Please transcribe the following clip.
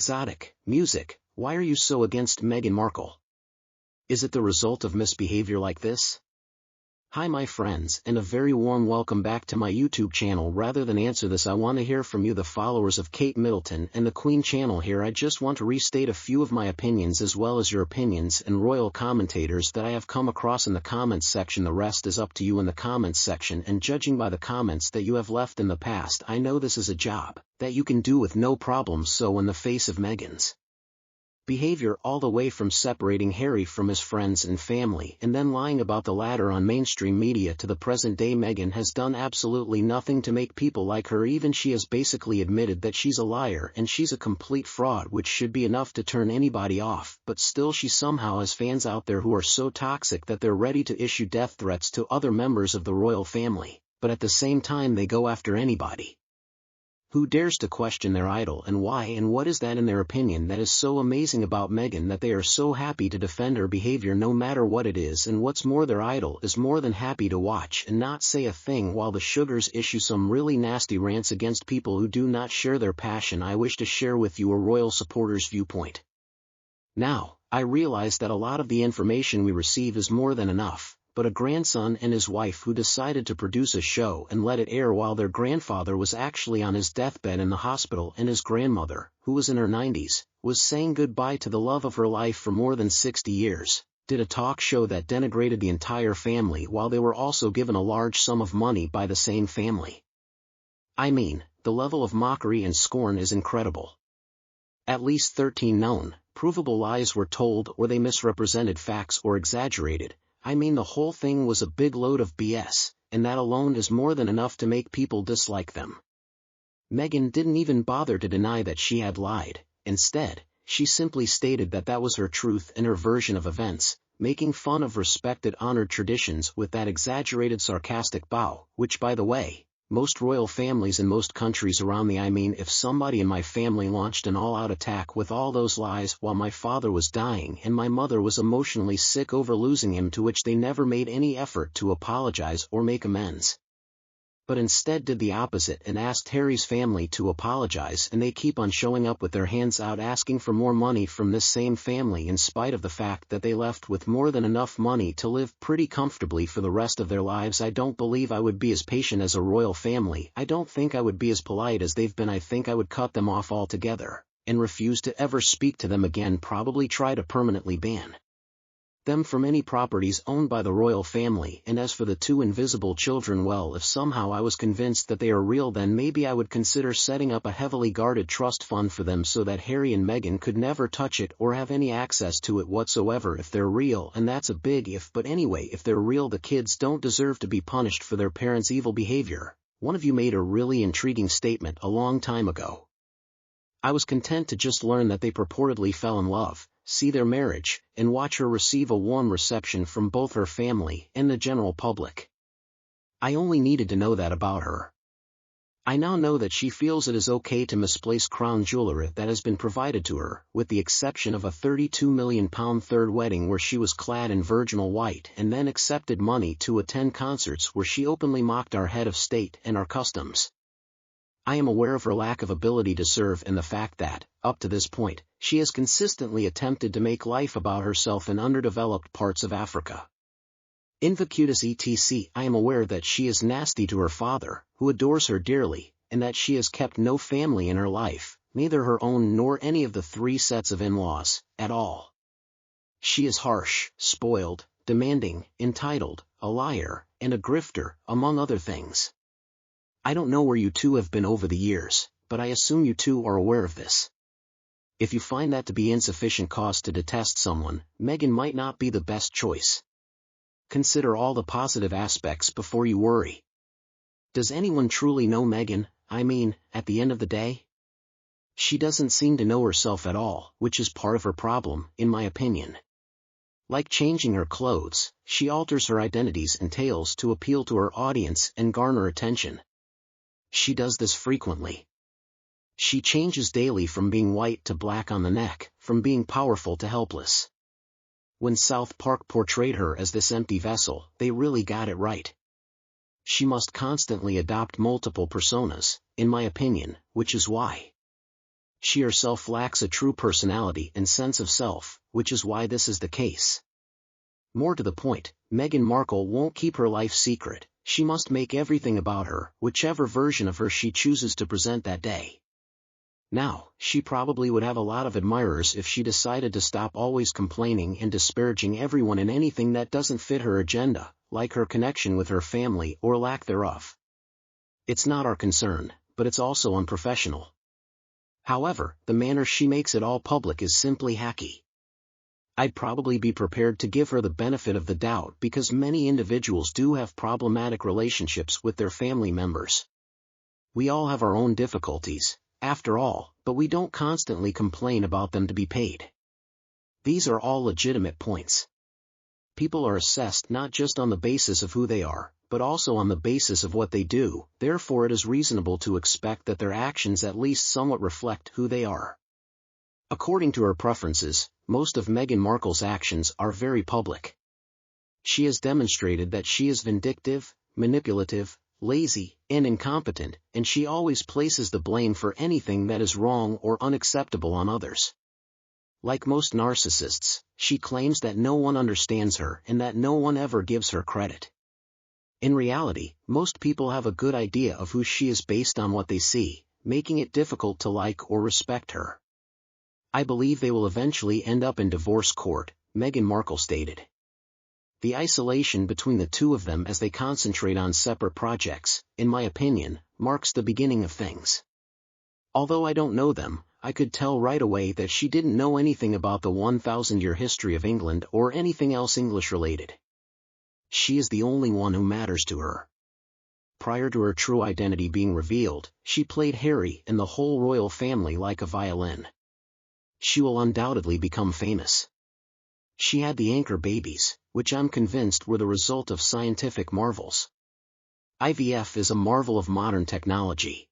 exotic, music. Why are you so against Meghan Markle? Is it the result of misbehavior like this? Hi my friends, and a very warm welcome back to my YouTube channel. Rather than answer this, I want to hear from you, the followers of Kate Middleton and the Queen channel here. I just want to restate a few of my opinions as well as your opinions and royal commentators that I have come across in the comments section. The rest is up to you in the comments section, and judging by the comments that you have left in the past, I know this is a job that you can do with no problem. So in the face of Meghan's behavior, all the way from separating Harry from his friends and family and then lying about the latter on mainstream media to the present day, Meghan has done absolutely nothing to make people like her. Even she has basically admitted that she's a liar and she's a complete fraud, which should be enough to turn anybody off, but still she somehow has fans out there who are so toxic that they're ready to issue death threats to other members of the royal family, but at the same time they go after anybody who dares to question their idol. And why, and what is that in their opinion that is so amazing about Meghan that they are so happy to defend her behavior no matter what it is? And what's more, their idol is more than happy to watch and not say a thing while the Sugars issue some really nasty rants against people who do not share their passion. I wish to share with you a royal supporter's viewpoint. Now, I realize that a lot of the information we receive is more than enough, but a grandson and his wife who decided to produce a show and let it air while their grandfather was actually on his deathbed in the hospital, and his grandmother, who was in her 90s, was saying goodbye to the love of her life for more than 60 years, did a talk show that denigrated the entire family while they were also given a large sum of money by the same family. I mean, the level of mockery and scorn is incredible. At least 13 known, provable lies were told, or they misrepresented facts or exaggerated. I mean, the whole thing was a big load of BS, and that alone is more than enough to make people dislike them. Meghan didn't even bother to deny that she had lied. Instead, she simply stated that that was her truth and her version of events, making fun of respected, honored traditions with that exaggerated, sarcastic bow, which, by the way, most royal families in most countries around the I mean, if somebody in my family launched an all-out attack with all those lies while my father was dying and my mother was emotionally sick over losing him, to which they never made any effort to apologize or make amends, but instead did the opposite and asked Harry's family to apologize, and they keep on showing up with their hands out asking for more money from this same family, in spite of the fact that they left with more than enough money to live pretty comfortably for the rest of their lives. I don't believe I would be as patient as a royal family. I don't think I would be as polite as they've been. I think I would cut them off altogether and refuse to ever speak to them again, probably try to permanently ban them from any properties owned by the royal family. And as for the two invisible children, well, if somehow I was convinced that they are real, then maybe I would consider setting up a heavily guarded trust fund for them so that Harry and Meghan could never touch it or have any access to it whatsoever if they're real, and that's a big if. But anyway, if they're real, the kids don't deserve to be punished for their parents' evil behavior. One of you made a really intriguing statement a long time ago. I was content to just learn that they purportedly fell in love, see their marriage, and watch her receive a warm reception from both her family and the general public. I only needed to know that about her. I now know that she feels it is okay to misplace crown jewelry that has been provided to her, with the exception of a £32 million third wedding where she was clad in virginal white, and then accepted money to attend concerts where she openly mocked our head of state and our customs. I am aware of her lack of ability to serve and the fact that, up to this point, she has consistently attempted to make life about herself in underdeveloped parts of Africa. Invictus etc. I am aware that she is nasty to her father, who adores her dearly, and that she has kept no family in her life, neither her own nor any of the 3 sets of in-laws, at all. She is harsh, spoiled, demanding, entitled, a liar, and a grifter, among other things. I don't know where you two have been over the years, but I assume you two are aware of this. If you find that to be insufficient cause to detest someone, Meghan might not be the best choice. Consider all the positive aspects before you worry. Does anyone truly know Meghan? I mean, at the end of the day, she doesn't seem to know herself at all, which is part of her problem, in my opinion. Like changing her clothes, she alters her identities and tales to appeal to her audience and garner attention. She does this frequently. She changes daily from being white to black on the neck, from being powerful to helpless. When South Park portrayed her as this empty vessel, they really got it right. She must constantly adopt multiple personas, in my opinion, which is why She herself lacks a true personality and sense of self, which is why this is the case. More to the point, Meghan Markle won't keep her life secret. She must make everything about her, whichever version of her she chooses to present that day. Now, she probably would have a lot of admirers if she decided to stop always complaining and disparaging everyone in anything that doesn't fit her agenda, like her connection with her family or lack thereof. It's not our concern, but it's also unprofessional. However, the manner she makes it all public is simply hacky. I'd probably be prepared to give her the benefit of the doubt because many individuals do have problematic relationships with their family members. We all have our own difficulties, after all, but we don't constantly complain about them to be paid. These are all legitimate points. People are assessed not just on the basis of who they are, but also on the basis of what they do, therefore it is reasonable to expect that their actions at least somewhat reflect who they are. According to her preferences, most of Meghan Markle's actions are very public. She has demonstrated that she is vindictive, manipulative, lazy, and incompetent, and she always places the blame for anything that is wrong or unacceptable on others. Like most narcissists, she claims that no one understands her and that no one ever gives her credit. In reality, most people have a good idea of who she is based on what they see, making it difficult to like or respect her. I believe they will eventually end up in divorce court, Meghan Markle stated. The isolation between the two of them as they concentrate on separate projects, in my opinion, marks the beginning of things. Although I don't know them, I could tell right away that she didn't know anything about the 1,000-year history of England or anything else English-related. She is the only one who matters to her. Prior to her true identity being revealed, she played Harry and the whole royal family like a violin. She will undoubtedly become famous. She had the anchor babies, which I'm convinced were the result of scientific marvels. IVF is a marvel of modern technology.